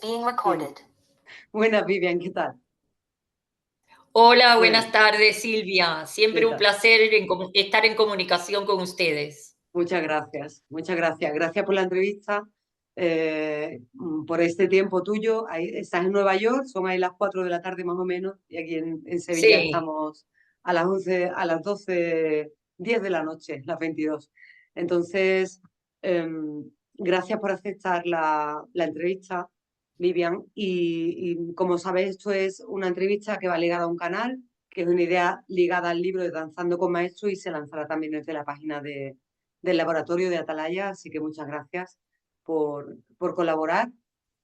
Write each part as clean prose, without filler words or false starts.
Being recorded. Buenas, Vivian, ¿qué tal? Hola, Pues, buenas tardes, Silvia. Siempre ¿qué un tal? placer estar en comunicación con ustedes. Muchas gracias, muchas gracias. Gracias por la entrevista, por este tiempo tuyo. Ahí, estás en Nueva York, son ahí las 4 de la tarde más o menos, y aquí en Sevilla Sí, estamos a las 11, a las 12:10 de la noche, las 22. Entonces, gracias por aceptar la entrevista, Vivian. Y como sabes, esto es una entrevista que va ligada a un canal, que es una idea ligada al libro de Danzando con Maestros y se lanzará también desde la página del laboratorio de Atalaya, así que muchas gracias por colaborar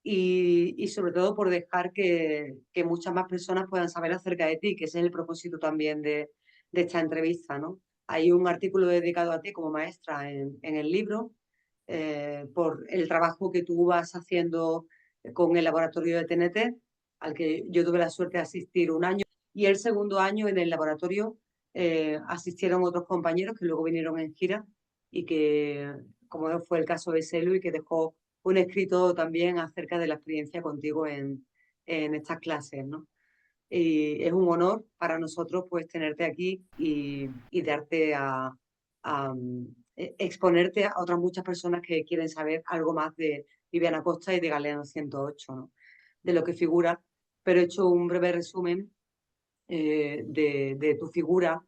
y sobre todo por dejar que muchas más personas puedan saber acerca de ti, que ese es el propósito también de esta entrevista, ¿no? Hay un artículo dedicado a ti como maestra en el libro, por el trabajo que tú vas haciendo con el laboratorio de TNT, al que yo tuve la suerte de asistir un año, y el segundo año en el laboratorio asistieron otros compañeros que luego vinieron en gira y que, como fue el caso de Selu, y que dejó un escrito también acerca de la experiencia contigo en estas clases, ¿no? Y es un honor para nosotros pues tenerte aquí y darte exponerte a otras muchas personas que quieren saber algo más de Viviana Costa y de Galeano 108, ¿no? De lo que figura, pero he hecho un breve resumen de tu figura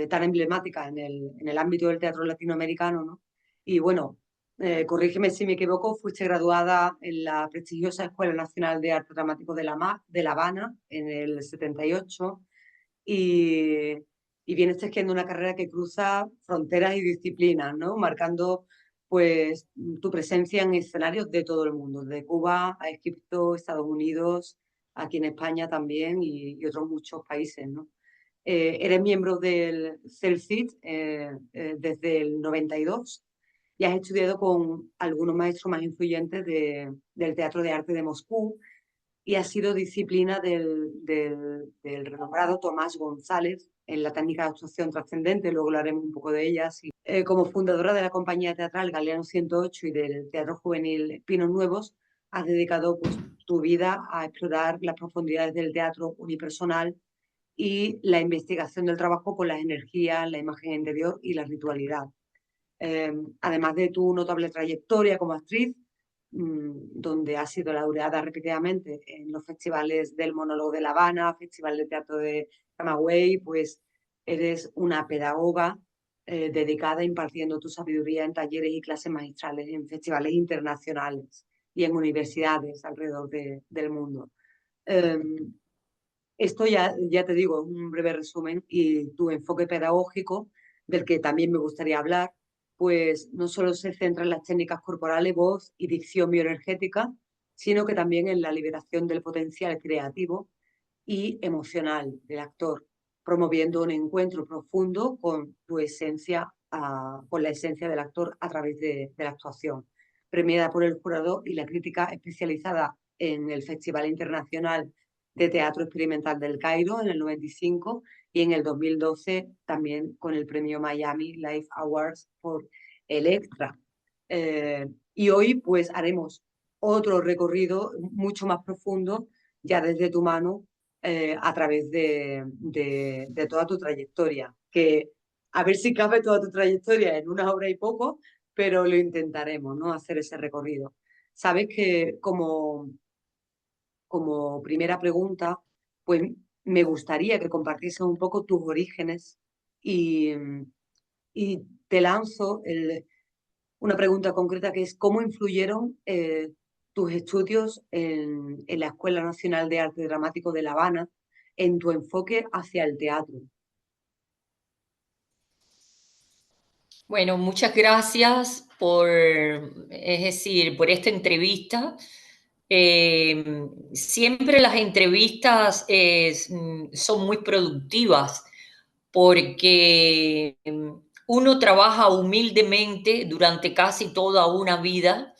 tan emblemática en el ámbito del teatro latinoamericano, ¿no? Y bueno, corrígeme si me equivoco, fuiste graduada en la prestigiosa Escuela Nacional de Arte Dramático de La Habana en el 78 y, y vienes tejiendo una carrera que cruza fronteras y disciplinas, ¿no? Marcando pues tu presencia en escenarios de todo el mundo, de Cuba a Egipto, Estados Unidos, aquí en España también y otros muchos países, ¿no? Eres miembro del CELCIT desde el 92 y has estudiado con algunos maestros más influyentes del Teatro de Arte de Moscú y ha sido disciplina del renombrado Tomás González en la técnica de actuación trascendente, luego hablaremos un poco de ella. Sí. Como fundadora de la compañía teatral Galeano 108 y del Teatro Juvenil Pinos Nuevos, has dedicado pues, tu vida a explorar las profundidades del teatro unipersonal y la investigación del trabajo con las energías, la imagen interior y la ritualidad. Además de tu notable trayectoria como actriz, donde has sido laureada repetidamente en los festivales del Monólogo de La Habana, Festival de Teatro de Camagüey, pues eres una pedagoga dedicada impartiendo tu sabiduría en talleres y clases magistrales en festivales internacionales y en universidades alrededor del mundo. Esto ya te digo, es un breve resumen y tu enfoque pedagógico, del que también me gustaría hablar, pues no solo se centra en las técnicas corporales, voz y dicción bioenergética, sino que también en la liberación del potencial creativo y emocional del actor, promoviendo un encuentro profundo con tu esencia, con la esencia del actor a través de la actuación. Premiada por el jurado y la crítica especializada en el Festival Internacional de Teatro Experimental del Cairo en el 95 y en el 2012 también con el premio Miami Life Awards por Electra. Y hoy pues haremos otro recorrido mucho más profundo ya desde tu mano a través de toda tu trayectoria, que a ver si cabe toda tu trayectoria en una hora y poco, pero lo intentaremos, ¿no? Hacer ese recorrido. Sabes que como primera pregunta, pues me gustaría que compartieses un poco tus orígenes y, y te lanzo una pregunta concreta que es ¿cómo influyeron tus estudios en la Escuela Nacional de Arte Dramático de La Habana en tu enfoque hacia el teatro? Bueno, muchas gracias es decir, por esta entrevista. Siempre las entrevistas son muy productivas porque uno trabaja humildemente durante casi toda una vida,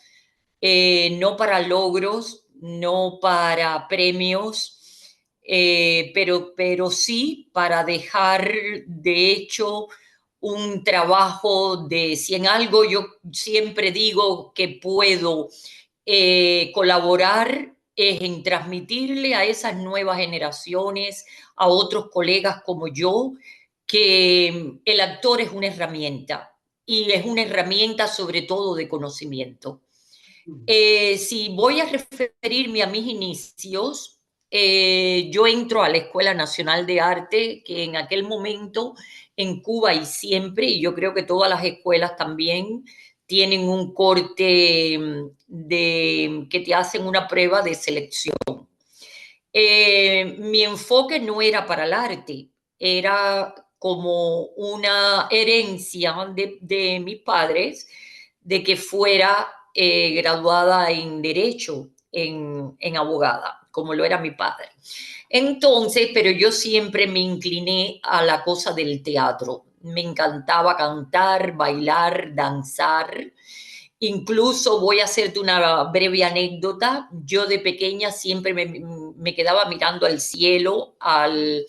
no para logros, no para premios, pero sí para dejar de hecho un trabajo de, si en algo yo siempre digo que puedo colaborar, es en transmitirle a esas nuevas generaciones, a otros colegas como yo, que el actor es una herramienta y es una herramienta sobre todo de conocimiento. Si voy a referirme a mis inicios, yo entro a la Escuela Nacional de Arte, que en aquel momento en Cuba y siempre, y yo creo que todas las escuelas también, tienen un corte que te hacen una prueba de selección. Mi enfoque no era para el arte, era como una herencia de mis padres de que fuera graduada en Derecho, en abogada, como lo era mi padre. Entonces, pero yo siempre me incliné a la cosa del teatro. Me encantaba cantar, bailar, danzar. Incluso voy a hacerte una breve anécdota. Yo de pequeña siempre me quedaba mirando al cielo, al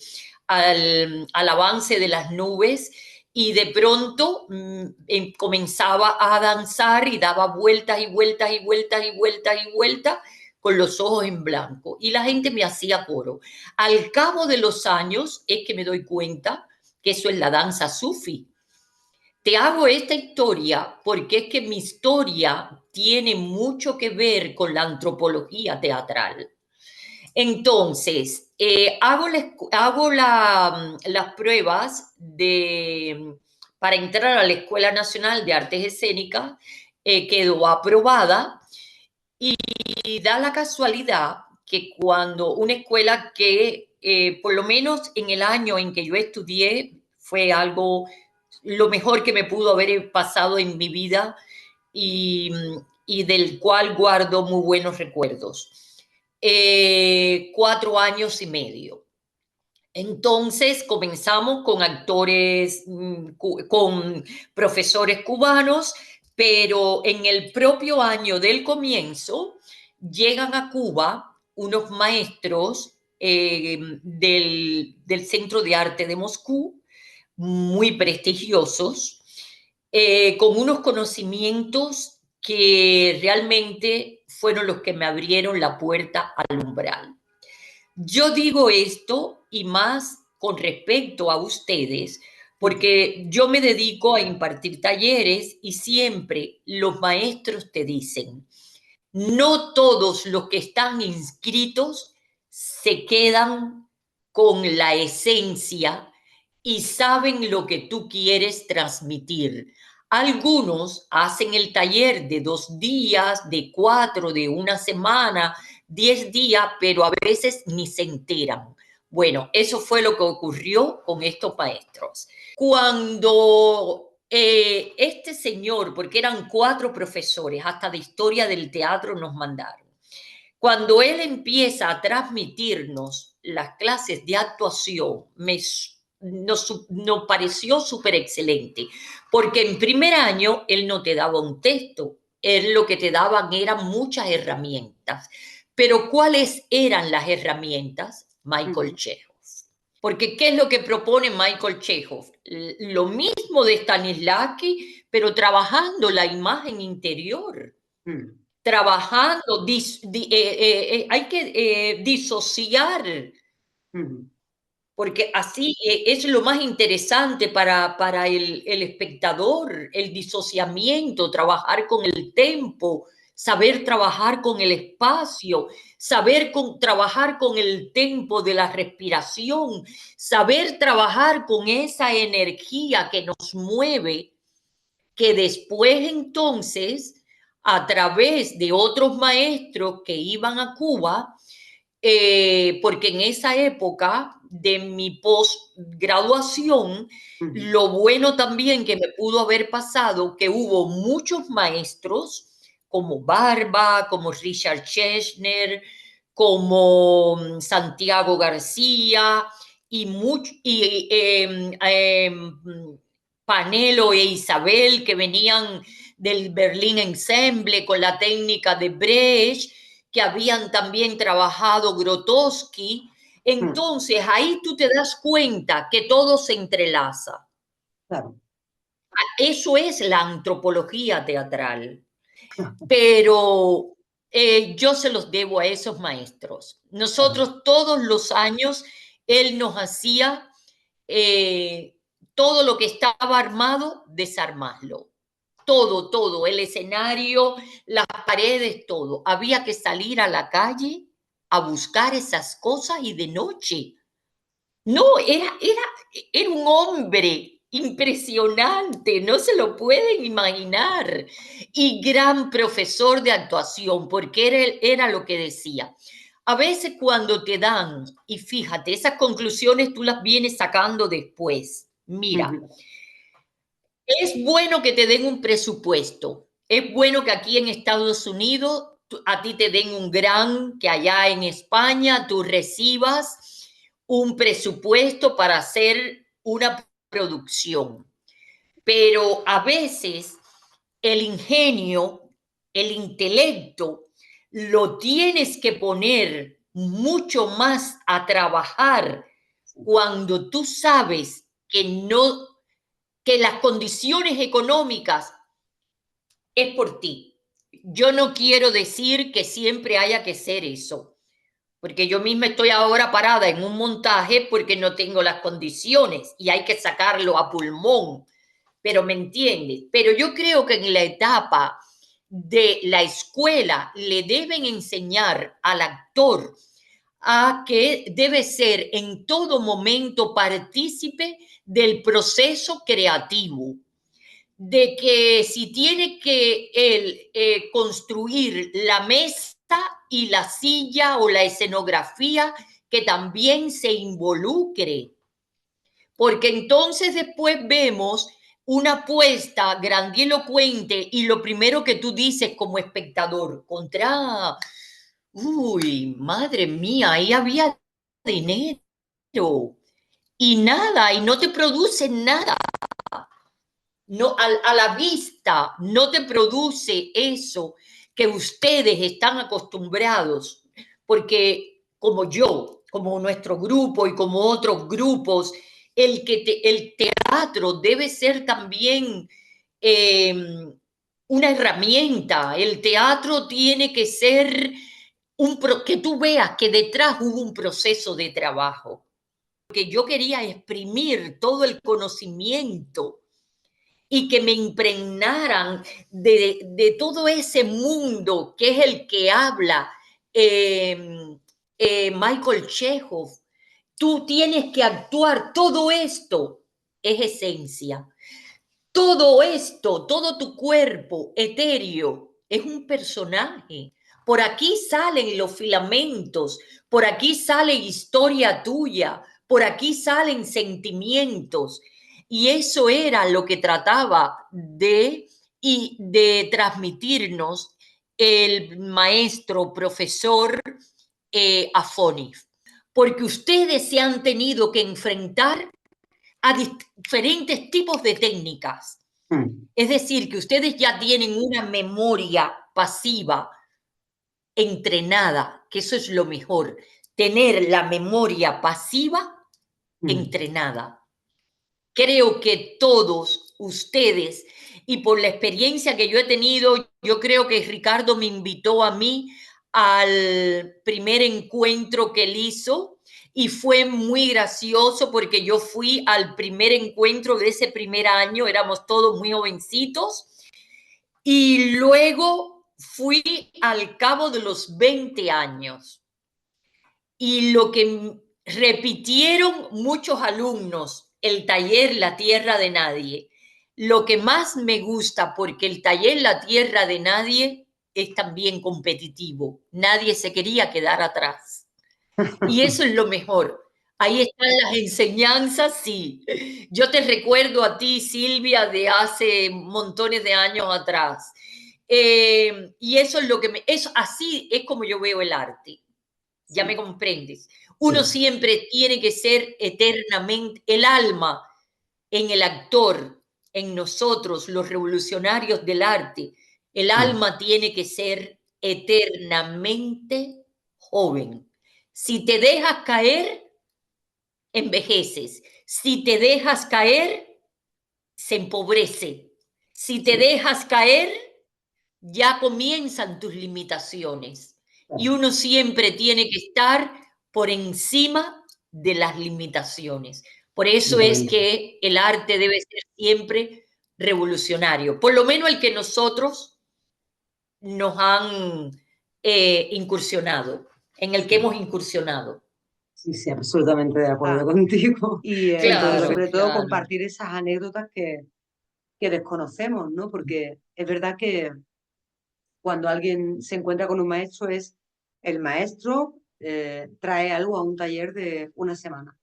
avance de las nubes y de pronto comenzaba a danzar y daba vueltas y vueltas y vueltas y vueltas y vueltas con los ojos en blanco y la gente me hacía coro. Al cabo de los años es que me doy cuenta que eso es la danza sufi. Te hago esta historia porque es que mi historia tiene mucho que ver con la antropología teatral. Entonces, las pruebas para entrar a la Escuela Nacional de Artes Escénicas, quedó aprobada y da la casualidad que cuando una escuela que, por lo menos en el año en que yo estudié, fue algo, lo mejor que me pudo haber pasado en mi vida y, y del cual guardo muy buenos recuerdos. 4 años y medio. Entonces comenzamos con actores, con profesores cubanos, pero en el propio año del comienzo llegan a Cuba unos maestros del Centro de Arte de Moscú, muy prestigiosos, con unos conocimientos que realmente fueron los que me abrieron la puerta al umbral. Yo digo esto y más con respecto a ustedes, porque yo me dedico a impartir talleres y siempre los maestros te dicen, no todos los que están inscritos se quedan con la esencia y saben lo que tú quieres transmitir. Algunos hacen el taller de 2 días, de 4, de una semana, 10 días, pero a veces ni se enteran. Bueno, eso fue lo que ocurrió con estos maestros. Cuando este señor, porque eran 4 profesores, hasta de historia del teatro nos mandaron, cuando él empieza a transmitirnos las clases de actuación, nos pareció súper excelente, porque en primer año él no te daba un texto, él lo que te daban eran muchas herramientas. Pero ¿cuáles eran las herramientas? Michael Chekhov. Porque ¿qué es lo que propone Michael Chekhov? Lo mismo de Stanislavski, pero trabajando la imagen interior. Trabajando, hay que disociar porque así es lo más interesante para el espectador, el disociamiento, trabajar con el tempo, saber trabajar con el espacio, trabajar con el tempo de la respiración, saber trabajar con esa energía que nos mueve, que después entonces, a través de otros maestros que iban a Cuba, porque en esa época de mi posgraduación, Ujú. lo bueno también que me pudo haber pasado, que hubo muchos maestros como Barba, como Richard Cheshner, como Santiago García y Panelo e Isabel, que venían del Berlín Ensemble con la técnica de Brecht, que habían también trabajado Grotowski. Mm, Entonces ahí tú te das cuenta que todo se entrelaza. claro. Eso es la antropología teatral. Pero yo se los debo a esos maestros. Claro. Nosotros todos los años, él nos hacía todo lo que estaba armado, desarmarlo. Todo, todo, el escenario, las paredes, todo. Había que salir a la calle a buscar esas cosas y de noche. No, era un hombre impresionante, no se lo pueden imaginar. Y gran profesor de actuación, porque era lo que decía. A veces cuando te dan, y fíjate, esas conclusiones tú las vienes sacando después. Mira, Ujú. es bueno que te den un presupuesto. Es bueno que aquí en Estados Unidos a ti te den un gran, que allá en España tú recibas un presupuesto para hacer una producción. Pero a veces el ingenio, el intelecto, lo tienes que poner mucho más a trabajar cuando tú sabes que no, que las condiciones económicas es por ti. Yo no quiero decir que siempre haya que ser eso, porque yo misma estoy ahora parada en un montaje porque no tengo las condiciones y hay que sacarlo a pulmón, pero me entiendes. Pero yo creo que en la etapa de la escuela le deben enseñar al actor a que debe ser en todo momento partícipe del proceso creativo, de que si tiene que él construir la mesa y la silla o la escenografía, que también se involucre, porque entonces después vemos una apuesta grandilocuente y lo primero que tú dices como espectador, uy, madre mía, ahí había dinero y nada, y no te produce nada. No, a la vista no te produce eso que ustedes están acostumbrados, porque como yo, como nuestro grupo y como otros grupos, el teatro debe ser también eh, una herramienta. El teatro tiene que ser que tú veas que detrás hubo un proceso de trabajo, que yo quería exprimir todo el conocimiento y que me impregnaran de todo ese mundo que es el que habla Michael Chekhov. Tú tienes que actuar, todo esto es esencia. Todo esto, todo tu cuerpo etéreo es un personaje. Por aquí salen los filamentos, por aquí sale historia tuya, por aquí salen sentimientos. Y eso era lo que trataba de transmitirnos el maestro profesor Afonif. Porque ustedes se han tenido que enfrentar a diferentes tipos de técnicas. Mm, Es decir, que ustedes ya tienen una memoria pasiva entrenada, que eso es lo mejor, tener la memoria pasiva mm. entrenada. Creo que todos ustedes, y por la experiencia que yo he tenido, yo creo que Ricardo me invitó a mí al primer encuentro que él hizo y fue muy gracioso porque yo fui al primer encuentro de ese primer año, éramos todos muy jovencitos, y luego fui al cabo de los 20 años. Y lo que repitieron muchos alumnos, el taller La Tierra de Nadie. Lo que más me gusta, porque el taller La Tierra de Nadie es también competitivo. Nadie se quería quedar atrás. Y eso es lo mejor. Ahí están las enseñanzas, sí. Yo te recuerdo a ti, Silvia, de hace montones de años atrás. Y eso es lo que eso, así es como yo veo el arte. Ya me comprendes. Uno siempre tiene que ser eternamente el alma en el actor, en nosotros, los revolucionarios del arte. El alma tiene que ser eternamente joven. Si te dejas caer, envejeces. Si te dejas caer, se empobrece. Si te dejas caer, ya comienzan tus limitaciones. Y uno siempre tiene que estar por encima de las limitaciones. Por eso es que el arte debe ser siempre revolucionario, por lo menos el que nosotros nos han incursionado, en el que hemos incursionado. Sí, sí, absolutamente de acuerdo contigo. Y Claro, sobre todo claro. compartir esas anécdotas que desconocemos, ¿no? Porque es verdad que cuando alguien se encuentra con un maestro es el maestro trae algo a un taller de una semana,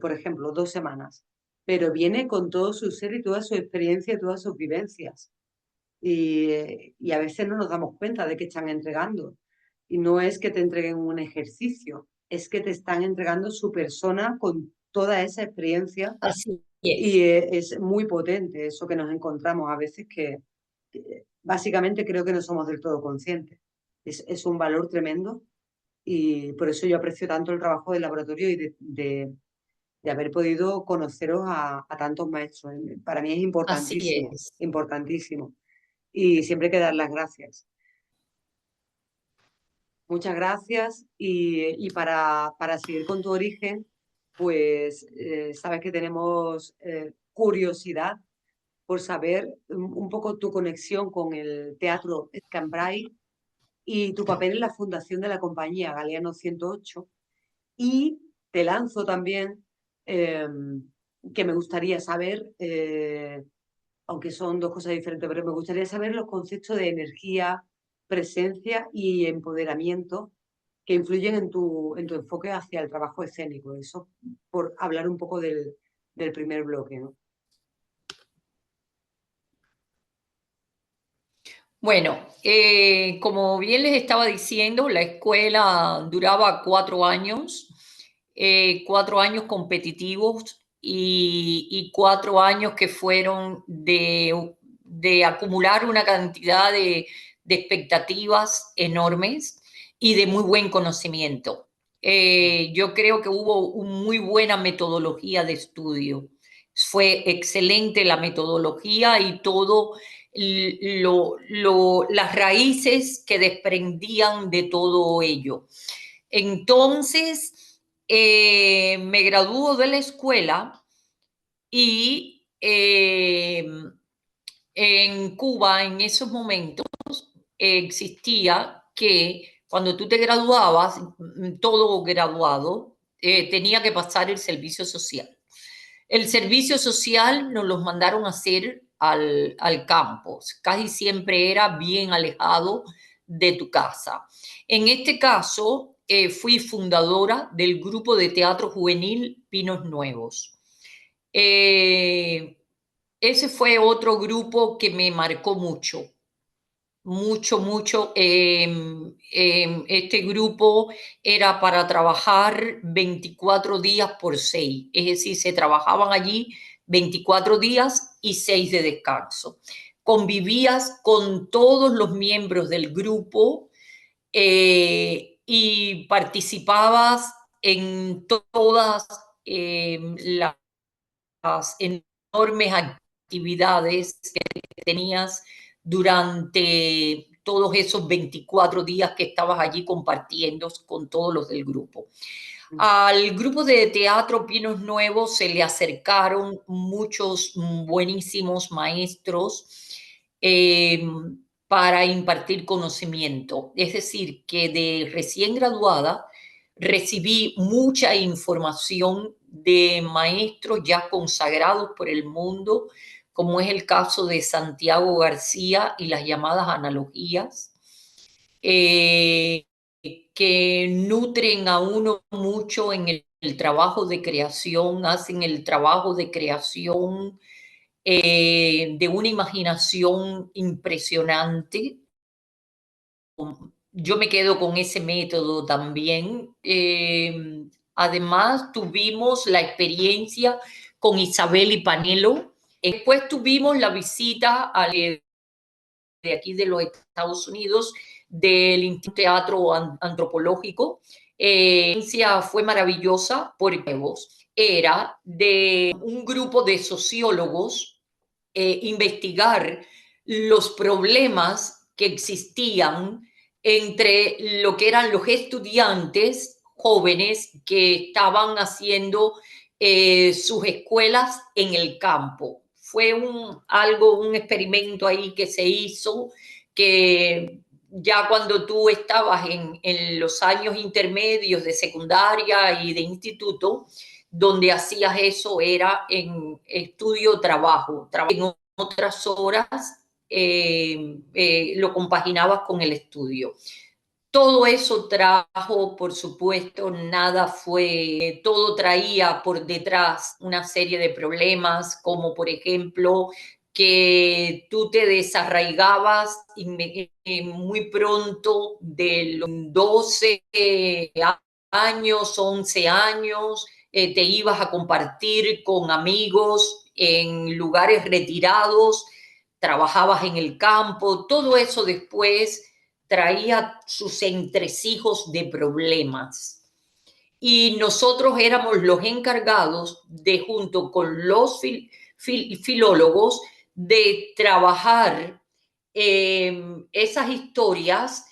por ejemplo, 2 semanas, pero viene con todo su ser y toda su experiencia y todas sus vivencias. Y a veces no nos damos cuenta de que están entregando. Y no es que te entreguen un ejercicio, es que te están entregando su persona con toda esa experiencia Así y es. es muy potente eso que nos encontramos a veces que básicamente creo que no somos del todo conscientes. Es un valor tremendo y por eso yo aprecio tanto el trabajo del laboratorio y de haber podido conoceros a tantos maestros. Para mí es Así importantísimo, es. importantísimo. Y siempre hay que dar las gracias. Muchas gracias. Y para seguir con tu origen, pues sabes que tenemos curiosidad por saber un poco tu conexión con el teatro Cambrai y tu papel en la fundación de la compañía Galeano 108. Y te lanzo también eh, que me gustaría saber, aunque son dos cosas diferentes, pero me gustaría saber los conceptos de energía, presencia y empoderamiento que influyen en tu enfoque hacia el trabajo escénico. Eso por hablar un poco del primer bloque, ¿no? Bueno, como bien les estaba diciendo, la escuela duraba 4 años, 4 años competitivos y 4 años que fueron de acumular una cantidad de expectativas enormes y de muy buen conocimiento. Yo creo que hubo una muy buena metodología de estudio. Fue excelente la metodología y todo las raíces que desprendían de todo ello. Entonces, me graduó de la escuela y en Cuba en esos momentos existía que cuando tú te graduabas, todo graduado tenía que pasar el servicio social. El servicio social nos los mandaron a hacer al campo. Casi siempre era bien alejado de tu casa. En este caso, fui fundadora del grupo de teatro juvenil Pinos Nuevos. Ese fue otro grupo que me marcó mucho, mucho, mucho. Este grupo era para trabajar 24 días por 6, es decir, se trabajaban allí 24 días y 6 de descanso. Convivías con todos los miembros del grupo y participabas en todas las enormes actividades que tenías durante todos esos 24 días que estabas allí compartiendo con todos los del grupo. Al grupo de teatro Pinos Nuevos se le acercaron muchos buenísimos maestros eh, para impartir conocimiento. Es decir, que de recién graduada recibí mucha información de maestros ya consagrados por el mundo, como es el caso de Santiago García y las llamadas analogías. Que nutren a uno mucho en el trabajo de creación, hacen el trabajo de creación de una imaginación impresionante. Yo me quedo con ese método también. Además, tuvimos la experiencia con Isabel y Panelo. Después tuvimos la visita de aquí de los Estados Unidos del Instituto Teatro Antropológico. Fue maravillosa porque era de un grupo de sociólogos investigar los problemas que existían entre lo que eran los estudiantes jóvenes que estaban haciendo sus escuelas en el campo. Fue un experimento ahí que se hizo, que ya cuando tú estabas en los años intermedios de secundaria y de instituto, donde hacías eso era en estudio-trabajo. En otras horas lo compaginabas con el estudio. Todo eso trajo, por supuesto, todo traía por detrás una serie de problemas, como por ejemplo que tú te desarraigabas muy pronto de los 12 años, 11 años, te ibas a compartir con amigos en lugares retirados, trabajabas en el campo, todo eso después traía sus entresijos de problemas. Y nosotros éramos los encargados de, junto con los filólogos, de trabajar esas historias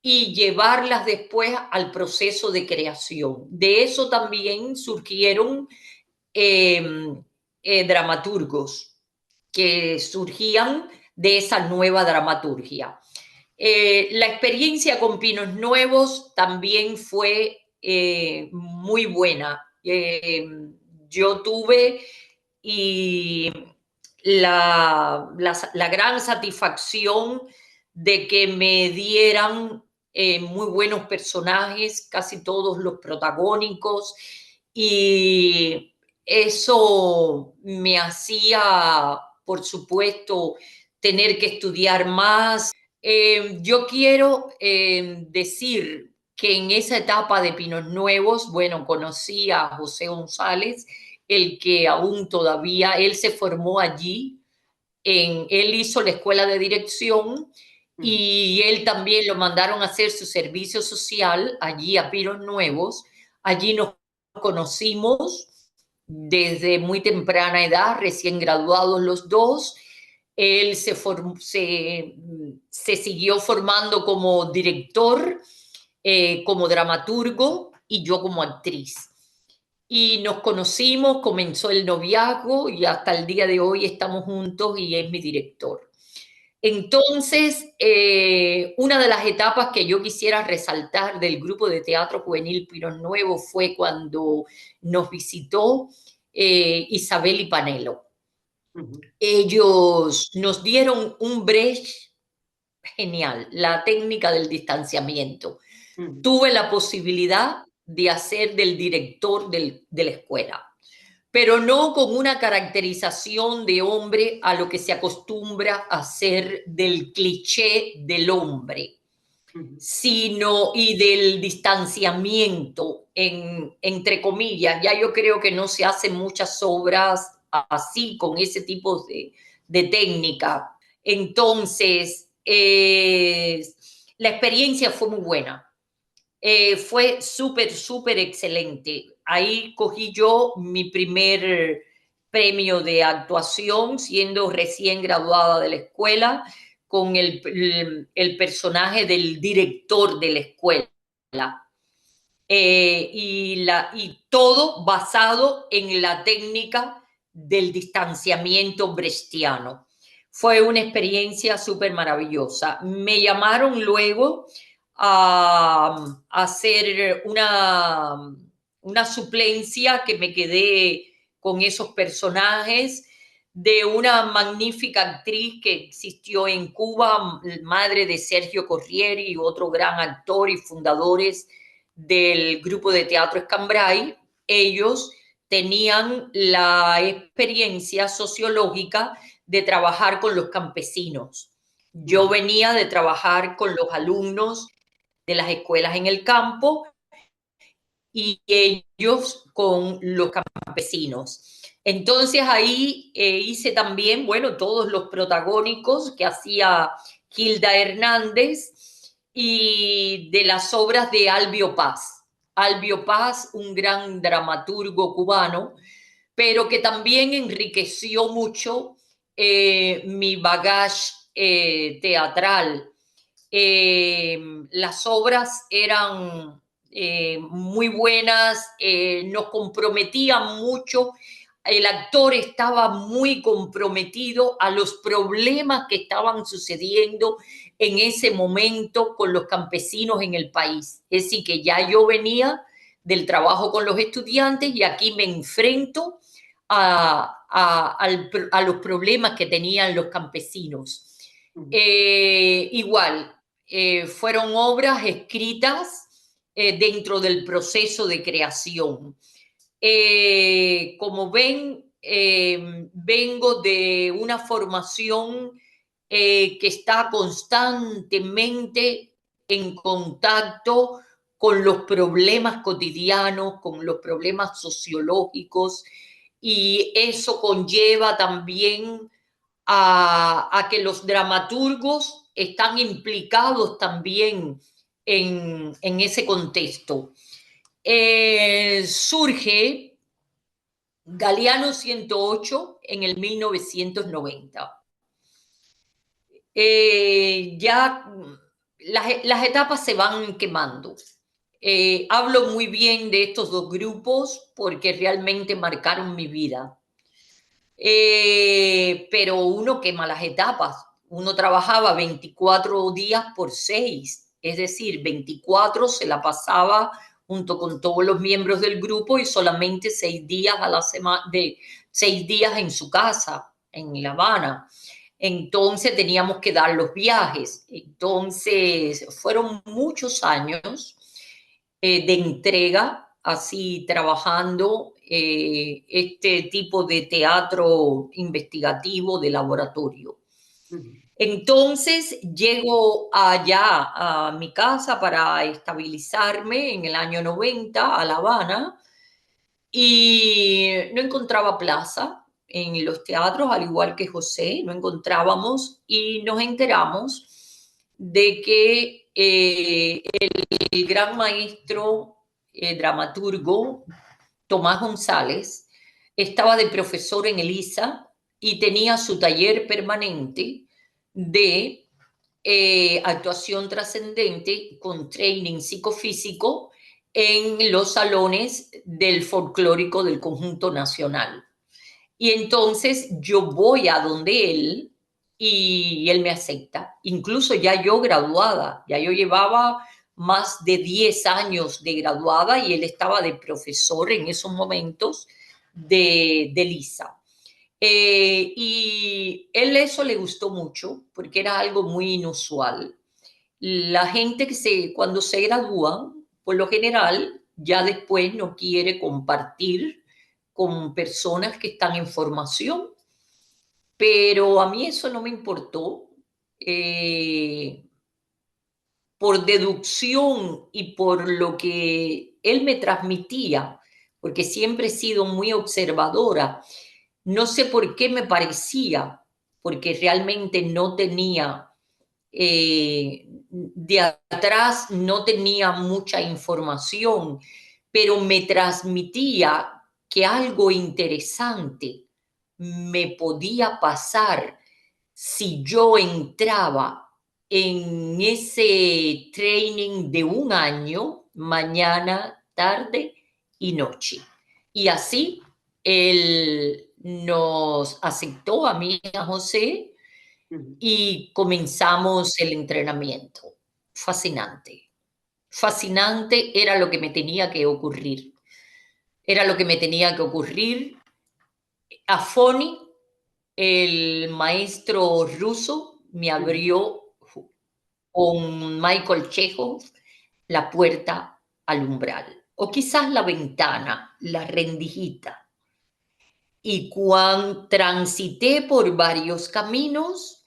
y llevarlas después al proceso de creación. De eso también surgieron dramaturgos que surgían de esa nueva dramaturgia. La experiencia con Pinos Nuevos también fue muy buena. Yo tuve y la gran satisfacción de que me dieran muy buenos personajes, casi todos los protagónicos, y eso me hacía, por supuesto, tener que estudiar más. Yo quiero decir que en esa etapa de Pinos Nuevos, bueno, conocí a José González, el que aún todavía, él se formó allí, él hizo la escuela de dirección y él también lo mandaron a hacer su servicio social allí a Pinos Nuevos. Allí nos conocimos desde muy temprana edad, recién graduados los dos. Él se siguió formando como director, como dramaturgo y yo como actriz. Y nos conocimos, comenzó el noviazgo y hasta el día de hoy estamos juntos y es mi director. Entonces, una de las etapas que yo quisiera resaltar del grupo de teatro juvenil Pinos Nuevos fue cuando nos visitó Isabel y Panelo. Ellos nos dieron un break genial, la técnica del distanciamiento. Tuve la posibilidad de hacer del director de la escuela, pero no con una caracterización de hombre a lo que se acostumbra a hacer del cliché del hombre, sino y del distanciamiento, entre comillas. Ya yo creo que no se hacen muchas obras así, con ese tipo de técnica. Entonces, la experiencia fue muy buena. Fue súper, súper excelente. Ahí cogí yo mi primer premio de actuación, siendo recién graduada de la escuela, con el personaje del director de la escuela. y todo basado en la técnica del distanciamiento brechtiano. Fue una experiencia súper maravillosa. Me llamaron luego a hacer una suplencia, que me quedé con esos personajes, de una magnífica actriz que existió en Cuba, madre de Sergio Corrieri y otro gran actor y fundadores del grupo de teatro Escambray. Ellos tenían la experiencia sociológica de trabajar con los campesinos. Yo venía de trabajar con los alumnos de las escuelas en el campo y ellos con los campesinos. Entonces ahí hice también, bueno, todos los protagónicos que hacía Hilda Hernández y de las obras de Albio Paz. Albio Paz, un gran dramaturgo cubano, pero que también enriqueció mucho mi bagaje teatral. Las obras eran muy buenas, nos comprometían mucho, el actor estaba muy comprometido a los problemas que estaban sucediendo en ese momento con los campesinos en el país. Es decir, que ya yo venía del trabajo con los estudiantes y aquí me enfrento a los problemas que tenían los campesinos. Igual, fueron obras escritas dentro del proceso de creación. Como ven, vengo de una formación que está constantemente en contacto con los problemas cotidianos, con los problemas sociológicos, y eso conlleva también a que los dramaturgos están implicados también en ese contexto. Surge Galeano 108 en el 1990. Ya las etapas se van quemando. Hablo muy bien de estos dos grupos porque realmente marcaron mi vida. Pero uno quema las etapas. Uno trabajaba 24 días por 6, es decir, 24 se la pasaba junto con todos los miembros del grupo y solamente 6 días a la semana, de 6 días en su casa, en La Habana. Entonces teníamos que dar los viajes. Entonces fueron muchos años de entrega, así trabajando este tipo de teatro investigativo de laboratorio. Entonces llego allá a mi casa para estabilizarme en el año 90 a La Habana y no encontraba plaza en los teatros, al igual que José, no encontrábamos y nos enteramos de que el gran maestro dramaturgo Tomás González estaba de profesor en ELISA y tenía su taller permanente de actuación trascendente con training psicofísico en los salones del folclórico del Conjunto Nacional. Y entonces yo voy a donde él y él me acepta. Incluso ya yo graduada, ya yo llevaba más de 10 años de graduada y él estaba de profesor en esos momentos de LISA. Y él eso le gustó mucho porque era algo muy inusual. La gente que cuando se gradúa, por lo general, ya después no quiere compartir con personas que están en formación, pero a mí eso no me importó. Por deducción y por lo que él me transmitía, porque siempre he sido muy observadora, no sé por qué me parecía, porque realmente no tenía, de atrás no tenía mucha información, pero me transmitía que algo interesante me podía pasar si yo entraba en ese training de un año mañana, tarde y noche. Y así él nos aceptó a mí y a José y comenzamos el entrenamiento. Fascinante. Fascinante era lo que me tenía que ocurrir. Era lo que me tenía que ocurrir. Afoni, el maestro ruso, me abrió con Michael Chekhov la puerta al umbral, o quizás la ventana, la rendijita. Y cuando transité por varios caminos,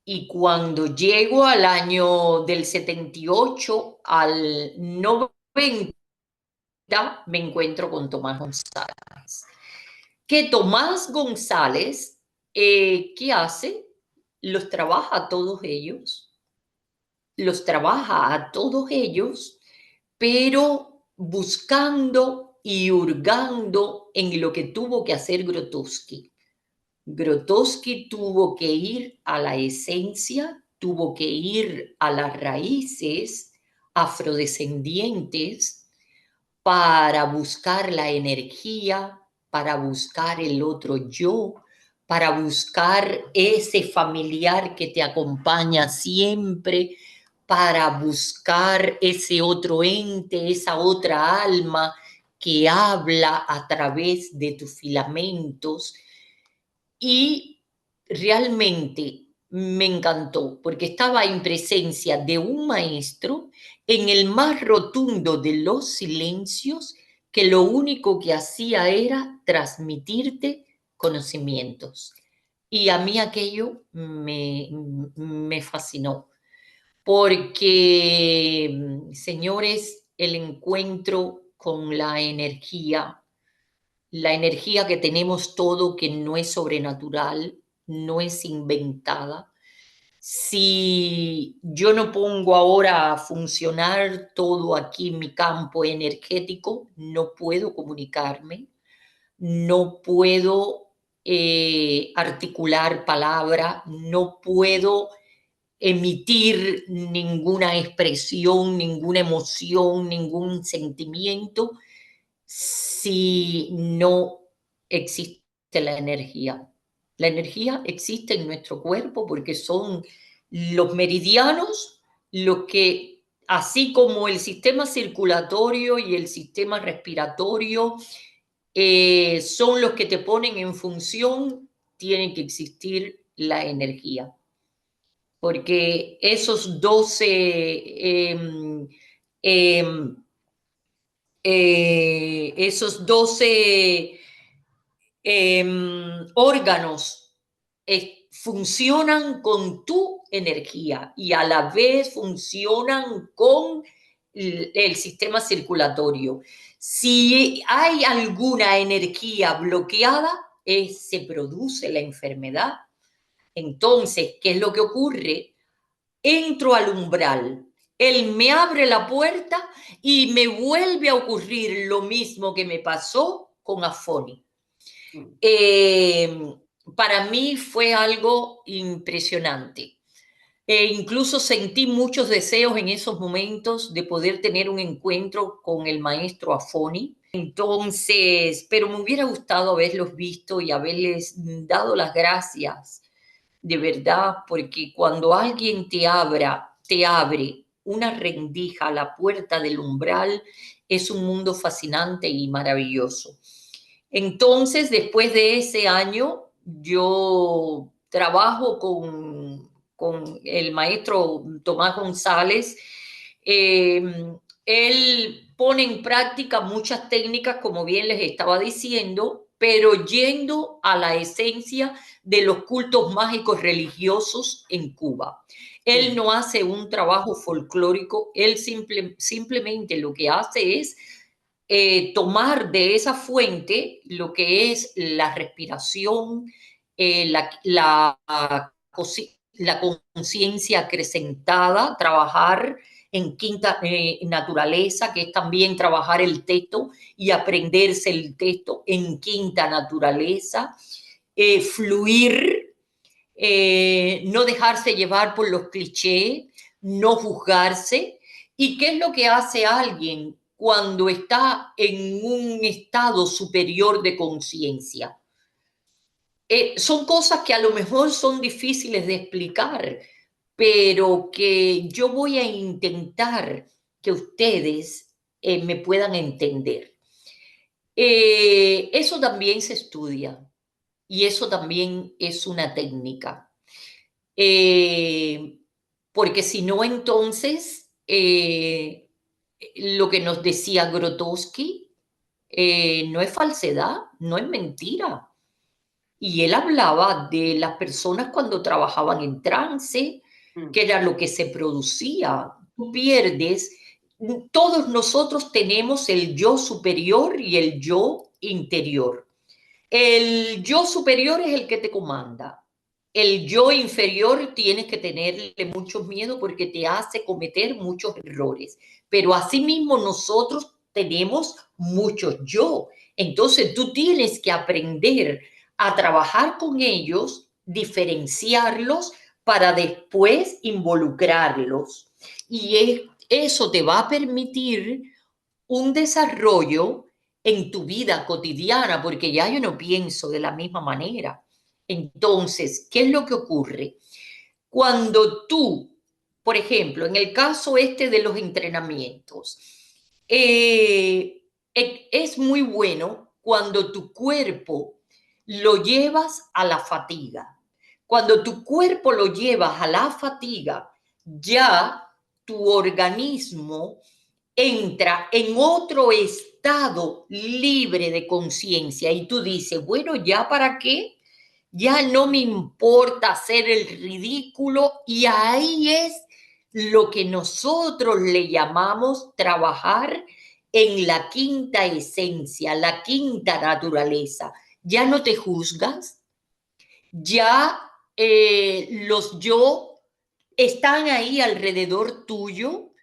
y cuando llego al año del 78 al 90, me encuentro con Tomás González. Que Tomás González, ¿qué hace? Los trabaja a todos ellos, pero buscando y hurgando en lo que tuvo que hacer Grotowski. Grotowski tuvo que ir a la esencia, tuvo que ir a las raíces afrodescendientes para buscar la energía, para buscar el otro yo, para buscar ese familiar que te acompaña siempre, para buscar ese otro ente, esa otra alma que habla a través de tus filamentos. Y realmente me encantó porque estaba en presencia de un maestro en el más rotundo de los silencios, que lo único que hacía era transmitirte conocimientos. Y a mí aquello me fascinó, porque, señores, el encuentro con la energía que tenemos todo, que no es sobrenatural, no es inventada. Si yo no pongo ahora a funcionar todo aquí en mi campo energético, no puedo comunicarme, no puedo articular palabra, no puedo emitir ninguna expresión, ninguna emoción, ningún sentimiento si no existe la energía. La energía existe en nuestro cuerpo porque son los meridianos los que, así como el sistema circulatorio y el sistema respiratorio, son los que te ponen en función, tiene que existir la energía. Porque esos 12 esos 12 órganos funcionan con tu energía y a la vez funcionan con el sistema circulatorio. Si hay alguna energía bloqueada, se produce la enfermedad. Entonces, ¿qué es lo que ocurre? Entro al umbral, él me abre la puerta y me vuelve a ocurrir lo mismo que me pasó con Afoni. Para mí fue algo impresionante. Incluso sentí muchos deseos en esos momentos de poder tener un encuentro con el maestro Afoni. Entonces, pero me hubiera gustado haberlos visto y haberles dado las gracias de verdad, porque cuando alguien te abre una rendija a la puerta del umbral, es un mundo fascinante y maravilloso. Entonces, después de ese año, yo trabajo con el maestro Tomás González. Él pone en práctica muchas técnicas, como bien les estaba diciendo, pero yendo a la esencia de los cultos mágicos religiosos en Cuba. Él no hace un trabajo folclórico, él simplemente lo que hace es tomar de esa fuente lo que es la respiración, la conciencia acrecentada, trabajar en quinta naturaleza, que es también trabajar el texto y aprenderse el texto en quinta naturaleza, fluir, no dejarse llevar por los clichés, no juzgarse. ¿Y qué es lo que hace alguien cuando está en un estado superior de conciencia. Son cosas que a lo mejor son difíciles de explicar, pero que yo voy a intentar que ustedes me puedan entender. Eso también se estudia y eso también es una técnica. Porque si no, entonces, lo que nos decía Grotowski no es falsedad, no es mentira. Y él hablaba de las personas cuando trabajaban en trance, que era lo que se producía. Tú pierdes, todos nosotros tenemos el yo superior y el yo interior. El yo superior es el que te comanda. El yo inferior tienes que tenerle mucho miedo porque te hace cometer muchos errores. Pero asimismo nosotros tenemos muchos yo. Entonces tú tienes que aprender a trabajar con ellos, diferenciarlos para después involucrarlos. Y eso te va a permitir un desarrollo en tu vida cotidiana, porque ya yo no pienso de la misma manera. Entonces, ¿qué es lo que ocurre? Cuando tú, por ejemplo, en el caso este de los entrenamientos, es muy bueno cuando tu cuerpo lo llevas a la fatiga. Cuando tu cuerpo lo llevas a la fatiga, ya tu organismo entra en otro estado libre de conciencia y tú dices, bueno, ¿ya para qué? Ya no me importa hacer el ridículo y ahí es lo que nosotros le llamamos trabajar en la quinta esencia, la quinta naturaleza. Ya no te juzgas, ya los yo están ahí alrededor tuyo,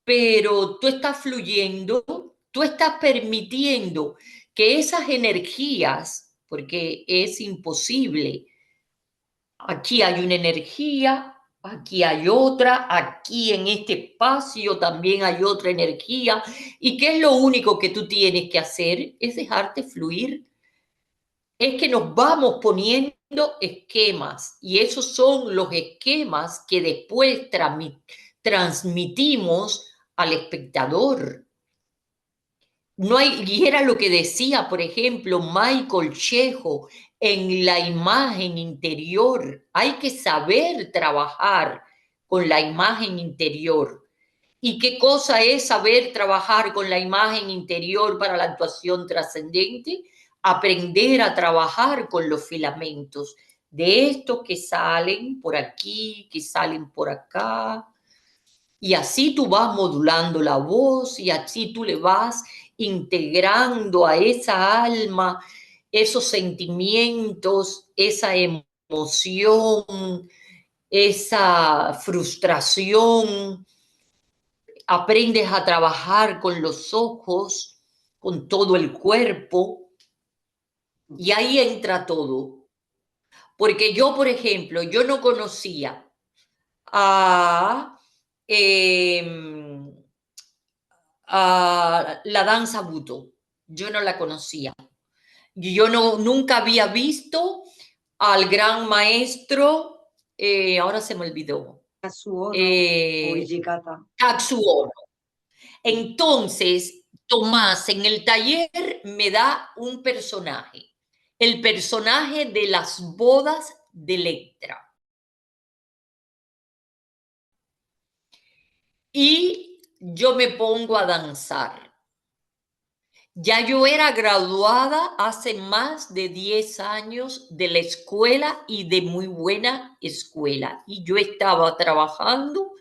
pero tú estás fluyendo, tú estás permitiendo que esas energías, porque es imposible, aquí hay una energía, aquí hay otra, aquí en este espacio también hay otra energía, y qué es lo único que tú tienes que hacer es dejarte fluir. Es que nos vamos poniendo esquemas y esos son los esquemas que después transmitimos al espectador. No hay, y era lo que decía, por ejemplo, Michael Chejo en la imagen interior. Hay que saber trabajar con la imagen interior. ¿Y qué cosa es saber trabajar con la imagen interior para la actuación trascendente? Aprender a trabajar con los filamentos de estos que salen por aquí, que salen por acá. Y así tú vas modulando la voz y así tú le vas integrando a esa alma esos sentimientos, esa emoción, esa frustración. Aprendes a trabajar con los ojos, con todo el cuerpo, y ahí entra todo. Porque yo, por ejemplo, yo no conocía a, eh, a la danza Buto. Yo no la conocía. Yo no, nunca había visto al gran maestro, ahora se me olvidó, Katsuono o Hijikata. Katsuo. Entonces, Tomás en el taller me da un personaje, el personaje de las bodas de Electra. Y yo me pongo a danzar. Ya yo era graduada hace más de 10 años de la escuela y de muy buena escuela. Y yo estaba trabajando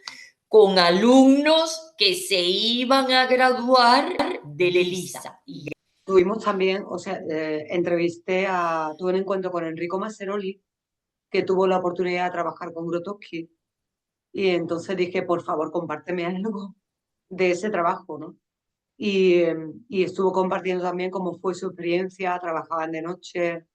con alumnos que se iban a graduar de LELISA. Tuvimos también, o sea, tuve un encuentro con Enrico Masseroli, que tuvo la oportunidad de trabajar con Grotowski, y entonces dije, por favor, compárteme algo de ese trabajo, ¿no? Y estuvo compartiendo también cómo fue su experiencia, trabajaban de noche.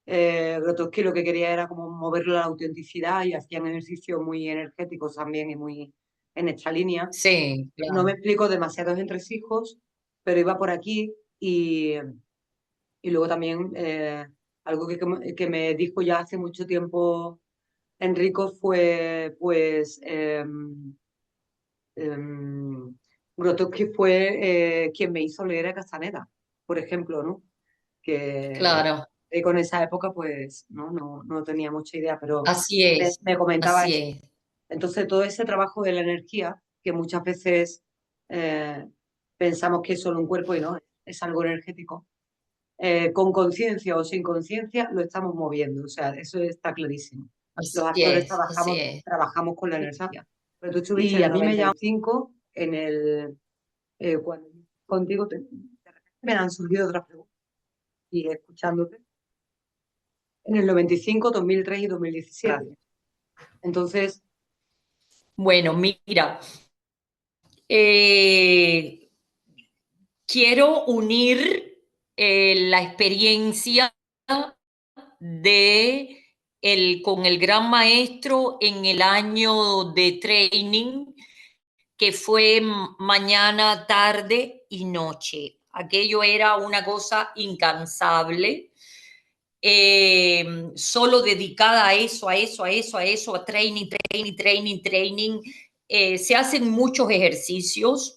Grotowski lo que quería era como moverlo a la autenticidad y hacían ejercicios muy energéticos también y muy en esta línea. Sí, No claro. me explico demasiados entresijos, pero iba por aquí y luego también algo que me dijo ya hace mucho tiempo Enrico fue pues Grotowski fue quien me hizo leer a Castaneda, por ejemplo, ¿no? Que Claro, con esa época pues no tenía mucha idea, pero así me comentaba así eso. es. Entonces todo ese trabajo de la energía, que muchas veces eh, pensamos que es solo un cuerpo y no, es algo energético, con conciencia o sin conciencia lo estamos moviendo, o sea, eso está clarísimo. Los Así actores es, así es. trabajamos con la energía. Pero tú estuviste Y en a el mí me llama, 95, cuando contigo de repente me han surgido otras preguntas y escuchándote, en el 95, 2003 y 2017. Entonces, Bueno, mira, eh, quiero unir la experiencia con el gran maestro en el año de training, que fue mañana, tarde y noche. Aquello era una cosa incansable, solo dedicada a eso, a eso, a eso, a eso, a training, training, training, training. Se hacen muchos ejercicios,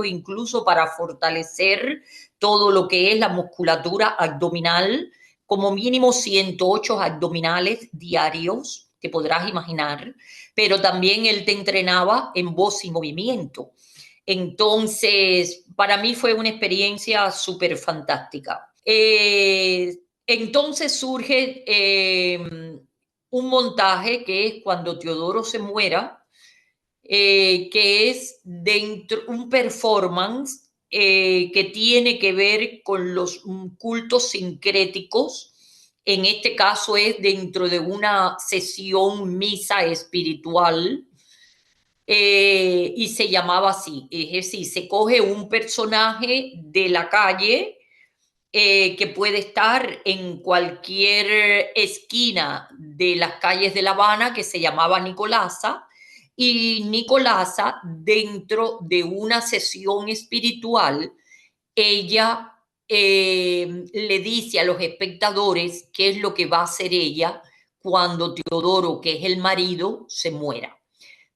incluso para fortalecer todo lo que es la musculatura abdominal, como mínimo 108 abdominales diarios, te podrás imaginar, pero también él te entrenaba en voz y movimiento. Entonces, para mí fue una experiencia súper fantástica. Entonces surge un montaje que es cuando Teodoro se muera, que es dentro un performance que tiene que ver con los cultos sincréticos. En este caso es dentro de una sesión misa espiritual, y se llamaba así. Es decir, se coge un personaje de la calle que puede estar en cualquier esquina de las calles de La Habana, que se llamaba Nicolasa, y Nicolasa, dentro de una sesión espiritual, ella le dice a los espectadores qué es lo que va a hacer ella cuando Teodoro, que es el marido, se muera.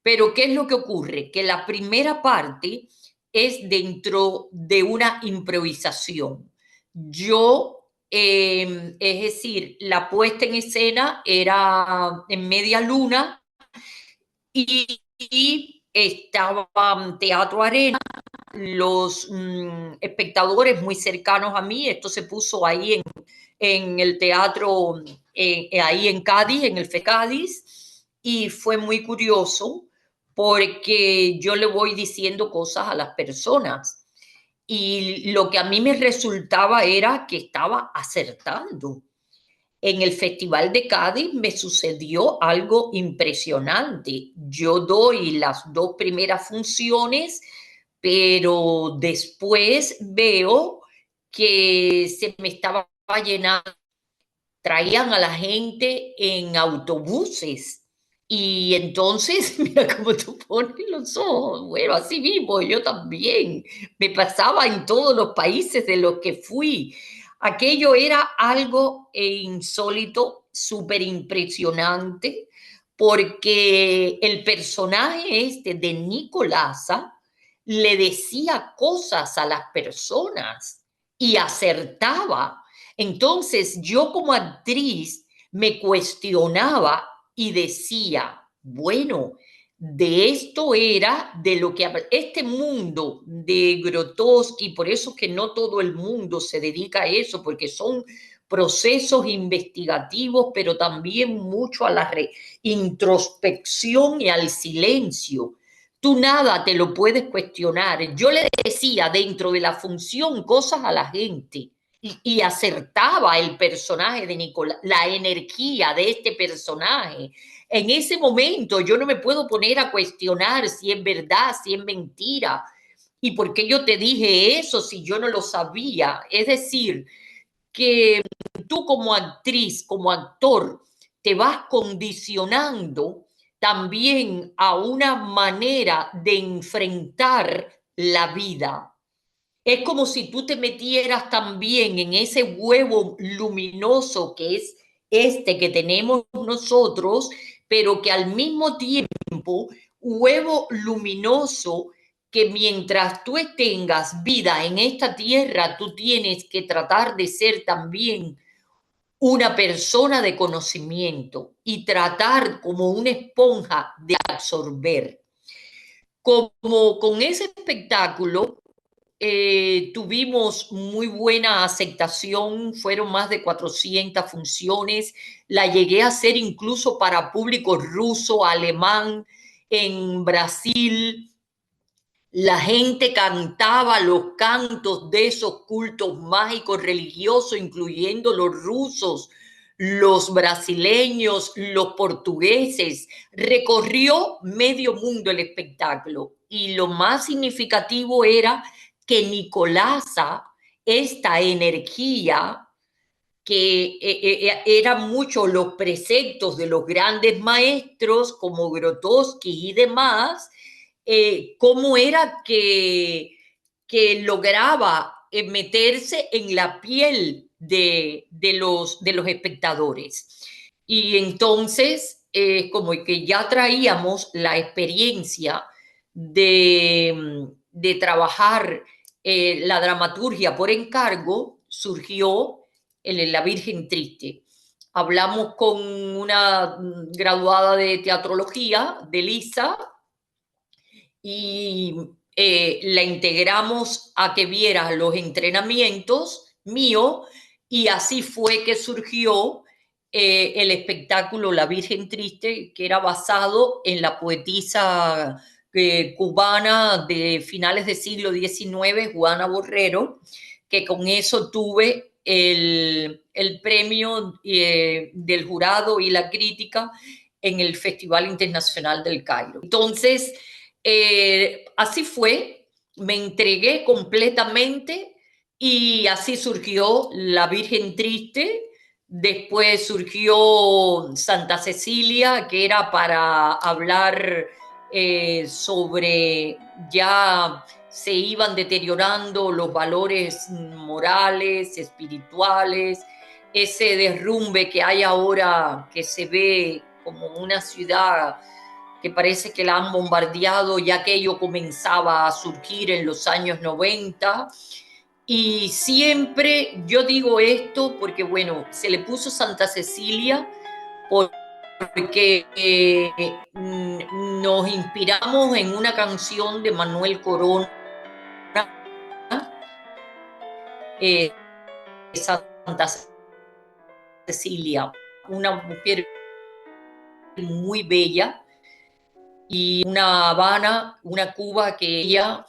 Pero ¿qué es lo que ocurre? Que la primera parte es dentro de una improvisación. Es decir, la puesta en escena era en media luna y estaba Teatro Arena, los espectadores muy cercanos a mí. Esto se puso ahí en el teatro, ahí en Cádiz, en el FECádiz, y fue muy curioso porque yo le voy diciendo cosas a las personas y lo que a mí me resultaba era que estaba acertando. En el Festival de Cádiz me sucedió algo impresionante. Yo doy las dos primeras funciones, pero después veo que se me estaba llenando, traían a la gente en autobuses. Y entonces, mira cómo tú pones los ojos. Bueno, así mismo, yo también. Me pasaba en todos los países de los que fui. Aquello era algo insólito, súper impresionante, porque el personaje este de Nicolasa le decía cosas a las personas y acertaba. Entonces yo como actriz me cuestionaba y decía, bueno, de esto era de lo que este mundo de Grotowski, por eso es que no todo el mundo se dedica a eso, porque son procesos investigativos, pero también mucho a la introspección y al silencio. Tú nada te lo puedes cuestionar. Yo le decía dentro de la función cosas a la gente y acertaba el personaje de Nicolás, la energía de este personaje. En ese momento yo no me puedo poner a cuestionar si es verdad, si es mentira. ¿Y por qué yo te dije eso si yo no lo sabía? Es decir, que tú como actriz, como actor, te vas condicionando también a una manera de enfrentar la vida. Es como si tú te metieras también en ese huevo luminoso que es este que tenemos nosotros, pero que al mismo tiempo, huevo luminoso que mientras tú tengas vida en esta tierra, tú tienes que tratar de ser también una persona de conocimiento y tratar como una esponja de absorber. Como con ese espectáculo tuvimos muy buena aceptación, fueron más de 400 funciones, la llegué a hacer incluso para público ruso, alemán, en Brasil. La gente cantaba los cantos de esos cultos mágicos religiosos, incluyendo los rusos, los brasileños, los portugueses. Recorrió medio mundo el espectáculo. Y lo más significativo era que Nicolasa, esta energía que eran muchos los preceptos de los grandes maestros como Grotowski y demás, cómo era que lograba meterse en la piel de los espectadores. Y entonces, como que ya traíamos la experiencia de trabajar la dramaturgia por encargo, surgió La Virgen Triste. Hablamos con una graduada de teatrología, de Lisa, y la integramos a que viera los entrenamientos míos, y así fue que surgió el espectáculo La Virgen Triste, que era basado en la poetisa cubana de finales del siglo XIX, Juana Borrero, que con eso tuve el premio del jurado y la crítica en el Festival Internacional del Cairo. Entonces, así fue, me entregué completamente y así surgió La Virgen Triste. Después surgió Santa Cecilia, que era para hablar sobre ya se iban deteriorando los valores morales, espirituales, ese derrumbe que hay ahora, que se ve como una ciudad que parece que la han bombardeado, ya aquello comenzaba a surgir en los años 90. Y siempre yo digo esto porque, bueno, se le puso Santa Cecilia porque nos inspiramos en una canción de Manuel Corona, Santa Cecilia, una mujer muy bella, y una Habana, una Cuba que ella,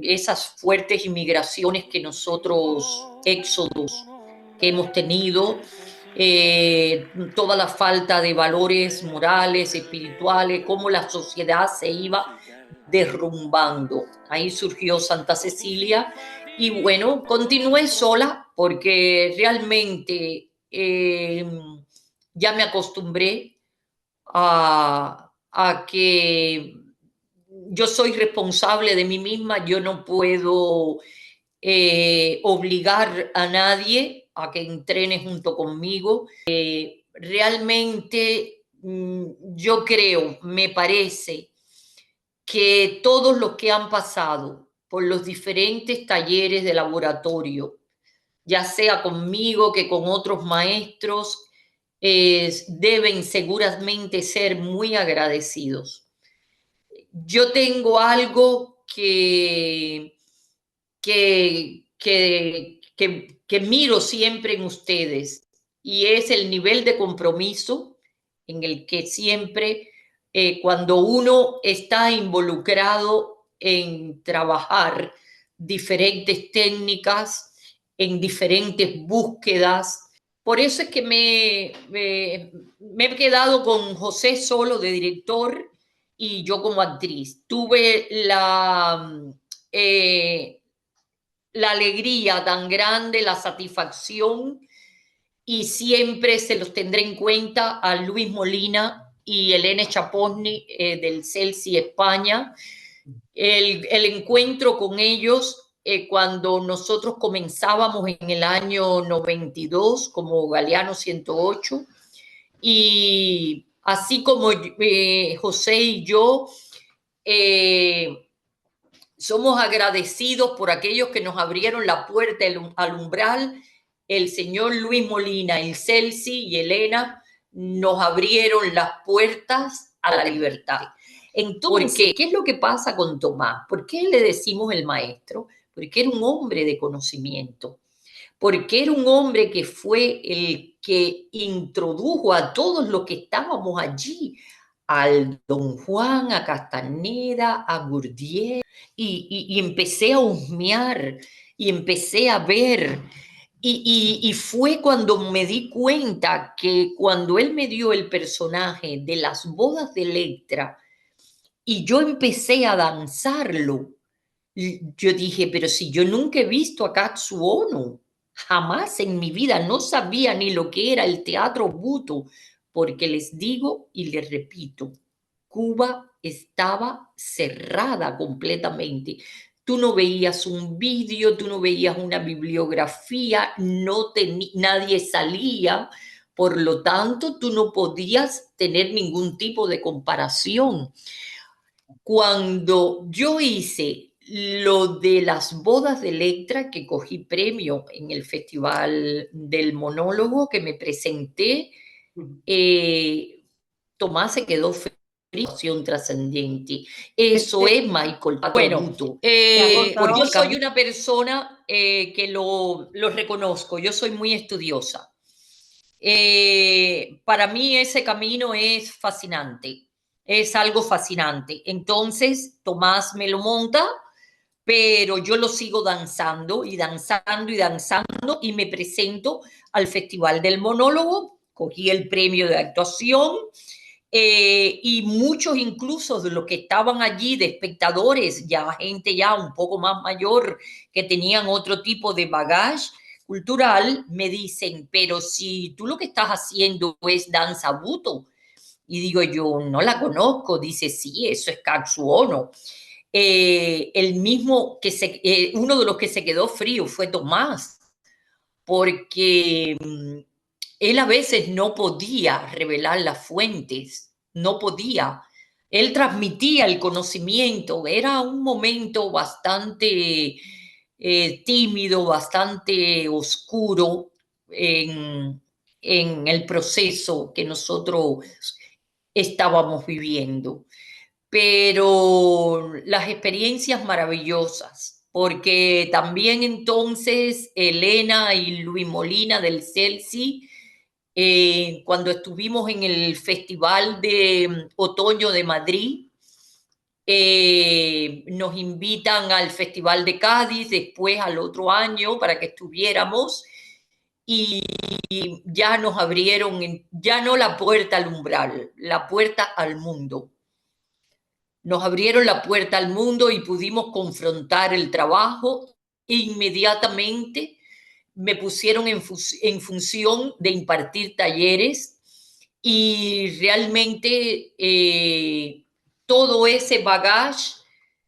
esas fuertes inmigraciones que nosotros, éxodos que hemos tenido, toda la falta de valores morales, espirituales, cómo la sociedad se iba derrumbando. Ahí surgió Santa Cecilia y bueno, continué sola porque realmente ya me acostumbré a que yo soy responsable de mí misma, yo no puedo obligar a nadie a que entrene junto conmigo. Realmente yo creo, me parece, que todos los que han pasado por los diferentes talleres de laboratorio, ya sea conmigo que con otros maestros, deben seguramente ser muy agradecidos. Yo tengo algo que miro siempre en ustedes, y es el nivel de compromiso en el que siempre, cuando uno está involucrado en trabajar diferentes técnicas, en diferentes búsquedas. Por eso es que me he quedado con José solo de director y yo como actriz. Tuve la alegría tan grande, la satisfacción, y siempre se los tendré en cuenta a Luis Molina y Elena Chaposni del Celsi España, el encuentro con ellos cuando nosotros comenzábamos en el año 92 como Galeano 108, y así como José y yo somos agradecidos por aquellos que nos abrieron la puerta al umbral. El señor Luis Molina, el Celsi y Elena nos abrieron las puertas a la libertad. Entonces, ¿qué es lo que pasa con Tomás? ¿Por qué le decimos el maestro? Porque era un hombre de conocimiento, porque era un hombre que fue el que introdujo a todos los que estábamos allí, al Don Juan, a Castaneda, a Gurdier, y empecé a husmear y empecé a ver. Y fue cuando me di cuenta que cuando él me dio el personaje de las bodas de Electra y yo empecé a danzarlo, yo dije, pero si yo nunca he visto a Katsu Ono, jamás en mi vida, no sabía ni lo que era el teatro buto, porque les digo y les repito, Cuba estaba cerrada completamente. Tú no veías un vídeo, tú no veías una bibliografía, nadie salía, por lo tanto, tú no podías tener ningún tipo de comparación. Cuando yo hice lo de las bodas de Electra, que cogí premio en el Festival del Monólogo, que me presenté, Tomás se quedó frío, trascendente. Eso es Michael. Bueno, yo soy una persona que lo reconozco, yo soy muy estudiosa. Para mí ese camino es fascinante, es algo fascinante. Entonces Tomás me lo monta, pero yo lo sigo danzando y danzando y danzando y me presento al Festival del Monólogo, cogí el premio de actuación y muchos incluso de los que estaban allí de espectadores, ya gente ya un poco más mayor que tenían otro tipo de bagaje cultural, me dicen, pero si tú lo que estás haciendo es danza buto. Y digo yo, no la conozco. Dice, sí, eso es Katsu Ono. El mismo uno de los que se quedó frío fue Tomás, porque él a veces no podía revelar las fuentes, no podía. Él transmitía el conocimiento, era un momento bastante tímido, bastante oscuro en el proceso que nosotros estábamos viviendo. Pero las experiencias maravillosas, porque también entonces Elena y Luis Molina del Celsi, cuando estuvimos en el Festival de Otoño de Madrid, nos invitan al Festival de Cádiz, después al otro año para que estuviéramos y ya nos abrieron, ya no la puerta al umbral, la puerta al mundo. Nos abrieron la puerta al mundo y pudimos confrontar el trabajo. Inmediatamente me pusieron en función de impartir talleres y realmente todo ese bagaje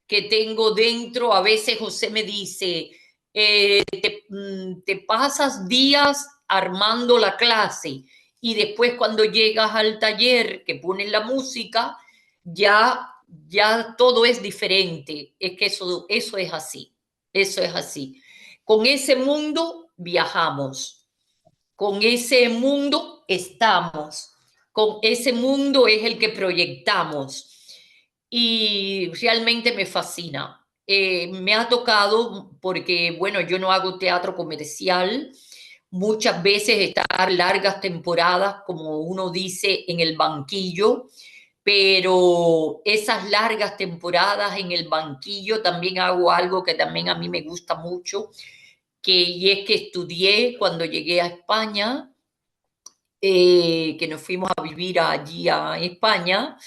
que tengo dentro, a veces José me dice, te pasas días armando la clase y después cuando llegas al taller que ponen la música, ya todo es diferente. Es que eso es así, eso es así. Con ese mundo viajamos, con ese mundo estamos, con ese mundo es el que proyectamos y realmente me fascina. Me ha tocado, porque bueno, yo no hago teatro comercial, muchas veces estar largas temporadas, como uno dice, en el banquillo, pero esas largas temporadas en el banquillo también hago algo que también a mí me gusta mucho, y es que estudié cuando llegué a España, que nos fuimos a vivir allí a España,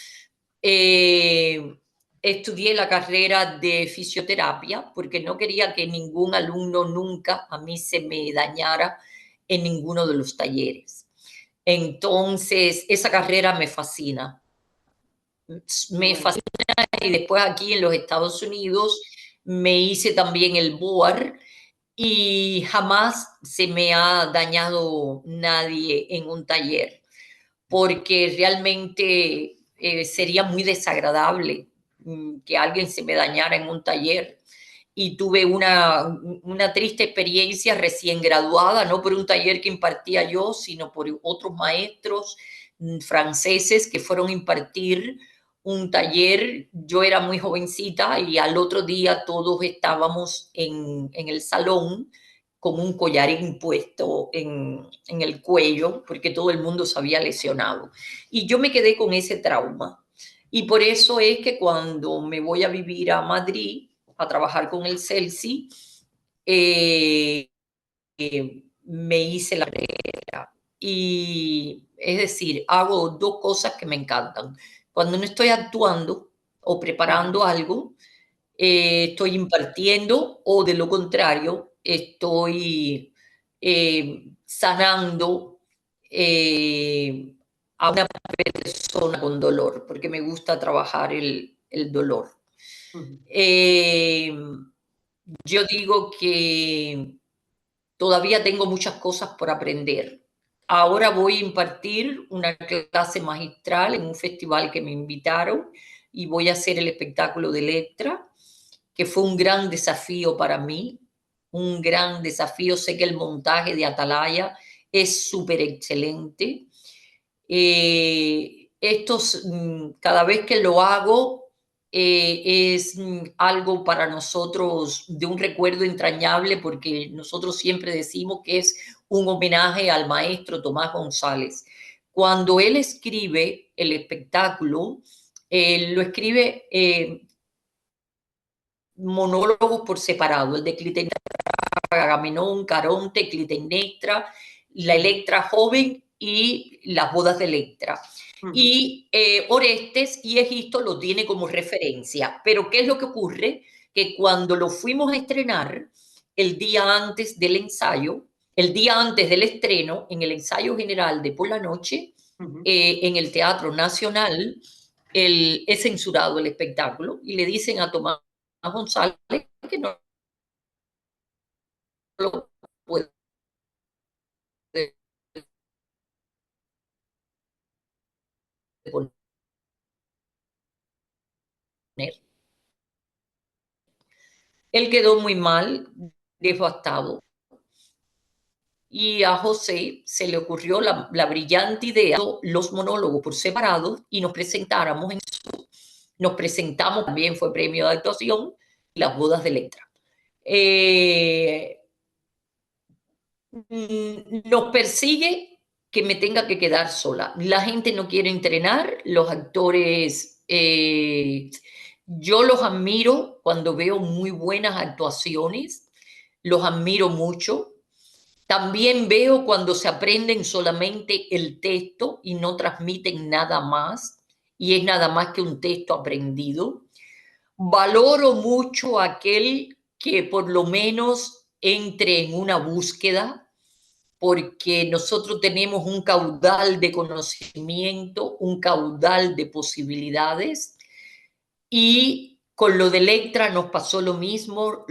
estudié la carrera de fisioterapia porque no quería que ningún alumno nunca a mí se me dañara en ninguno de los talleres. Entonces, esa carrera me fascina. Me fascina y después aquí en los Estados Unidos me hice también el BOAR y jamás se me ha dañado nadie en un taller, porque realmente sería muy desagradable que alguien se me dañara en un taller. Y tuve una triste experiencia recién graduada, no por un taller que impartía yo, sino por otros maestros franceses que fueron a impartir un taller. Yo era muy jovencita y al otro día todos estábamos en el salón con un collarín puesto en el cuello porque todo el mundo se había lesionado. Y yo me quedé con ese trauma. Y por eso es que cuando me voy a vivir a Madrid, a trabajar con el Celsi, me hice la carrera. Y es decir, hago dos cosas que me encantan. Cuando no estoy actuando o preparando algo, estoy impartiendo o de lo contrario, estoy sanando a una persona con dolor, porque me gusta trabajar el dolor. Eh, yo digo que todavía tengo muchas cosas por aprender. Ahora voy a impartir una clase magistral en un festival que me invitaron y voy a hacer el espectáculo de Electra, que fue un gran desafío para mí, un gran desafío. Sé que el montaje de Atalaya es súper excelente. Cada vez que lo hago, es algo para nosotros de un recuerdo entrañable, porque nosotros siempre decimos que es un homenaje al maestro Tomás González. Cuando él escribe el espectáculo, lo escribe monólogos por separado, el de Clitemnestra, Agamenón, Caronte, Clitemnestra, la Electra joven y las bodas de Electra. Y Orestes y Egisto lo tiene como referencia. Pero ¿qué es lo que ocurre? Que cuando lo fuimos a estrenar, el día antes del ensayo, el día antes del estreno, en el ensayo general de por la noche, en el Teatro Nacional, es censurado el espectáculo y le dicen a Tomás González que no lo puede poner. Él quedó muy mal, devastado. Y a José se le ocurrió la brillante idea de los monólogos por separado y nos presentáramos en eso. Nos presentamos, también fue premio de actuación, las bodas de Electra. Nos persigue que me tenga que quedar sola. La gente no quiere entrenar, los actores, yo los admiro cuando veo muy buenas actuaciones, los admiro mucho. También veo cuando se aprenden solamente el texto y no transmiten nada más, y es nada más que un texto aprendido. Valoro mucho aquel que por lo menos entre en una búsqueda, porque nosotros tenemos un caudal de conocimiento, un caudal de posibilidades, y con lo de Electra nos pasó lo mismo.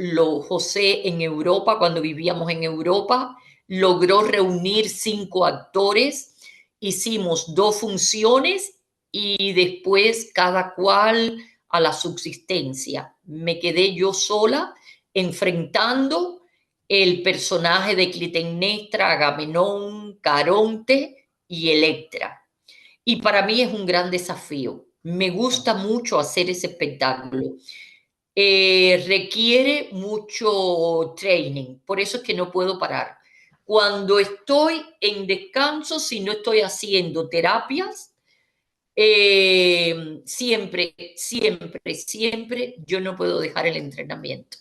José en Europa, cuando vivíamos en Europa, logró reunir 5 actores, hicimos 2 funciones y después cada cual a la subsistencia. Me quedé yo sola enfrentando el personaje de Clitemnestra, Agamenón, Caronte y Electra. Y para mí es un gran desafío. Me gusta mucho hacer ese espectáculo. Requiere mucho training, por eso es que no puedo parar. Cuando estoy en descanso, si no estoy haciendo terapias, siempre, siempre, siempre yo no puedo dejar el entrenamiento.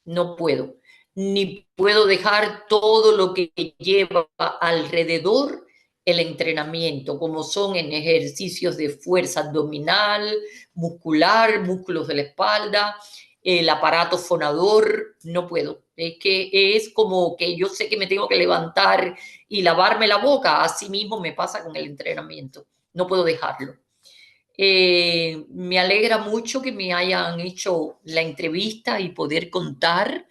No puedo. Ni puedo dejar todo lo que lleva alrededor el entrenamiento, como son en ejercicios de fuerza abdominal, muscular, músculos de la espalda, el aparato fonador. No puedo. Es que es como que yo sé que me tengo que levantar y lavarme la boca. Así mismo me pasa con el entrenamiento. No puedo dejarlo. Me alegra mucho que me hayan hecho la entrevista y poder contar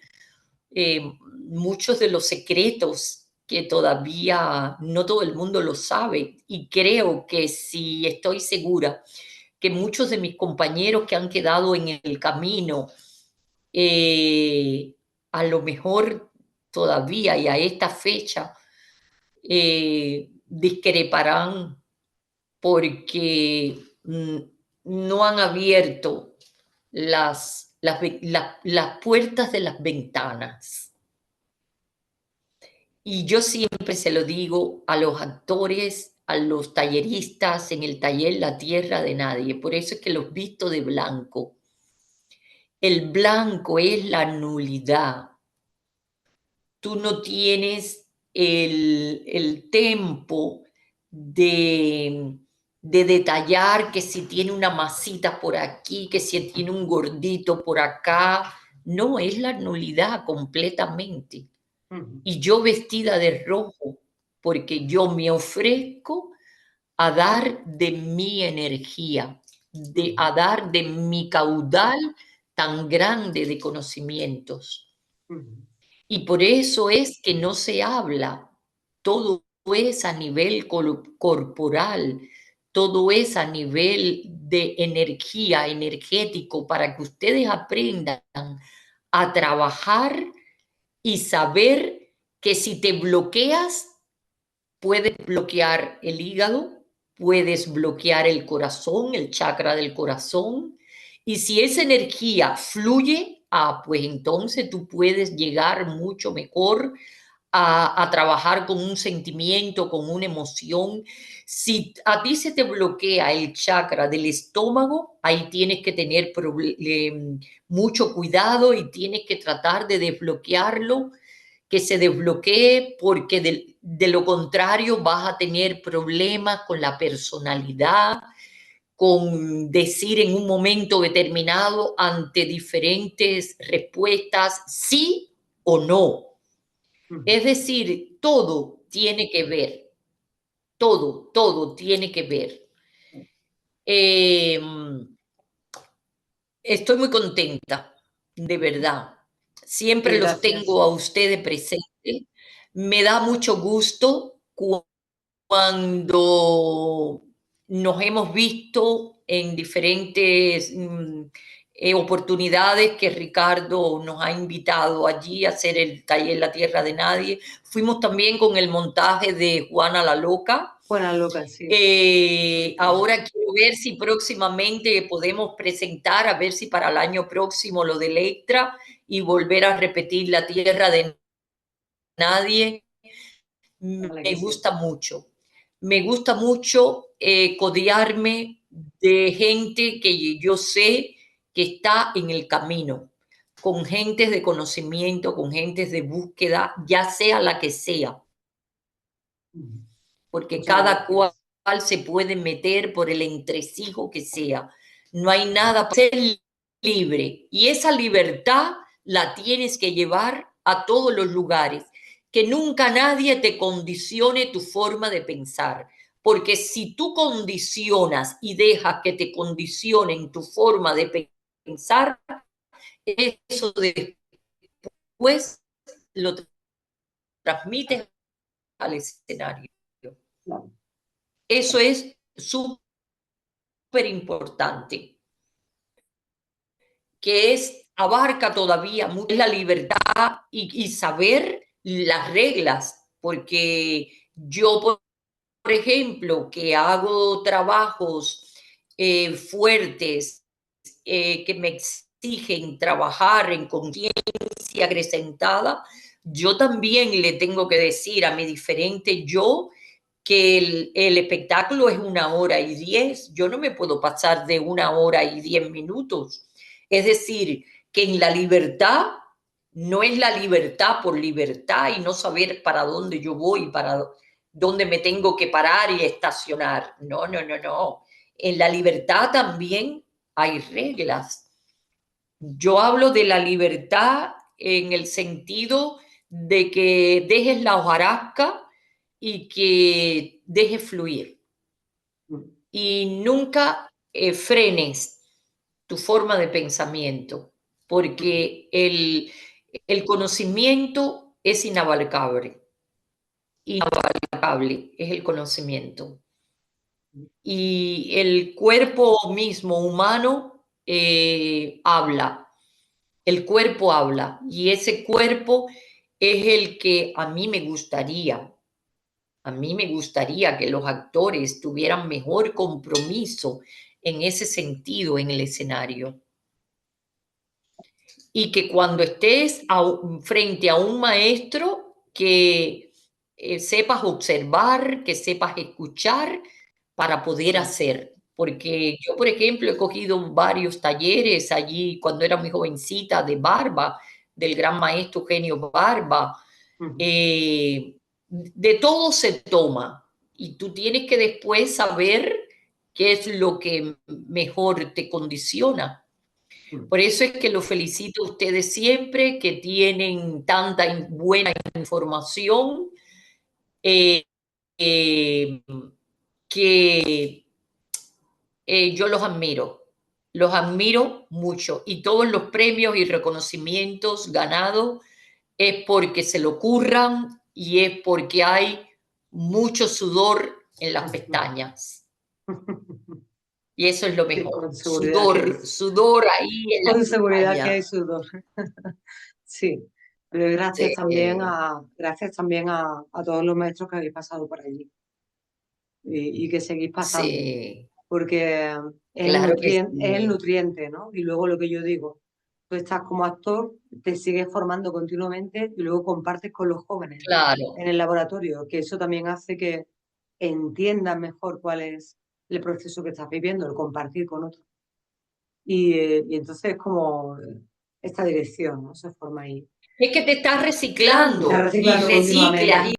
muchos de los secretos que todavía no todo el mundo lo sabe. Y creo que si estoy segura que muchos de mis compañeros que han quedado en el camino, eh, a lo mejor todavía y a esta fecha, discreparán porque no han abierto las puertas de las ventanas. Y yo siempre se lo digo a los actores, a los talleristas en el taller La Tierra de Nadie. Por eso es que los visto de blanco. El blanco es la nulidad. Tú no tienes el tempo de detallar que si tiene una masita por aquí, que si tiene un gordito por acá. No, es la nulidad completamente. Y yo vestida de rojo, porque yo me ofrezco a dar de mi energía, a dar de mi caudal tan grande de conocimientos. Y por eso es que no se habla, todo es a nivel corporal, todo es a nivel de energía, energético, para que ustedes aprendan a trabajar y saber que si te bloqueas, puedes bloquear el hígado, puedes bloquear el corazón, el chakra del corazón, y si esa energía fluye, pues entonces tú puedes llegar mucho mejor a trabajar con un sentimiento, con una emoción. Si a ti se te bloquea el chakra del estómago, ahí tienes que tener mucho cuidado y tienes que tratar de desbloquearlo, que se desbloquee, porque de lo contrario vas a tener problemas con la personalidad, con decir en un momento determinado ante diferentes respuestas sí o no. Es decir, todo tiene que ver, todo tiene que ver. Eh, Estoy muy contenta, de verdad. Sí, Siempre los gracias. tengo a ustedes presentes. Me da mucho gusto cuando nos hemos visto en diferentes oportunidades que Ricardo nos ha invitado allí a hacer el taller La Tierra de Nadie. Fuimos también con el montaje de Juana la Loca. Buena loca, sí. Ahora quiero ver si próximamente podemos presentar, a ver si para el año próximo lo de Electra y volver a repetir La Tierra de Nadie. Ojalá Me que sí. gusta mucho. Me gusta mucho codearme de gente que yo sé que está en el camino, con gentes de conocimiento, con gentes de búsqueda, ya sea la que sea, porque Muchas cada cual gracias. se puede meter por el entresijo que sea. No hay nada para ser libre. Y esa libertad la tienes que llevar a todos los lugares. Que nunca nadie te condicione tu forma de pensar. Porque si tú condicionas y dejas que te condicionen tu forma de pensar, eso después lo transmites al escenario. Claro. Eso es súper importante, que abarca todavía mucho la libertad y saber las reglas, porque yo, por ejemplo, que hago trabajos fuertes, que me exigen trabajar en conciencia acrecentada, yo también le tengo que decir a mi diferente yo que el espectáculo es 1 hora y 10. Yo no me puedo pasar de 1 hora y 10 minutos. Es decir, que en la libertad no es la libertad por libertad y no saber para dónde yo voy, para dónde me tengo que parar y estacionar. No, no, no, no. En la libertad también hay reglas. Yo hablo de la libertad en el sentido de que dejes la hojarasca y que dejes fluir. Y nunca frenes tu forma de pensamiento, porque el conocimiento es inabarcable. Inabarcable es el conocimiento. Y el cuerpo mismo humano habla. El cuerpo habla. Y ese cuerpo es el que a mí me gustaría. A mí me gustaría que los actores tuvieran mejor compromiso en ese sentido en el escenario. Y que cuando estés frente a un maestro, que sepas observar, que sepas escuchar para poder hacer. Porque yo, por ejemplo, he cogido varios talleres allí cuando era muy jovencita de Barba, del gran maestro Eugenio Barba. De todo se toma y tú tienes que después saber qué es lo que mejor te condiciona. Por eso es que los felicito a ustedes siempre, que tienen tanta buena información, que yo los admiro mucho. Y todos los premios y reconocimientos ganados es porque se lo curran y es porque hay mucho sudor en las pestañas. Y eso es lo Sí, mejor. con seguridad Sudor ahí en las con seguridad que hay pestañas. sudor. Sí, pero gracias Sí, también a todos los maestros que habéis pasado por allí y que seguís pasando, sí, porque claro que es el sí. nutriente, ¿no? Y luego lo que yo digo, tú estás como actor, te sigues formando continuamente y luego compartes con los jóvenes Claro. en el laboratorio, que eso también hace que entiendan mejor cuál es el proceso que estás viviendo, el compartir con otros. Y entonces es como esta dirección, ¿no? Se forma ahí. Es que te estás Está reciclando y reciclando reciclas continuamente.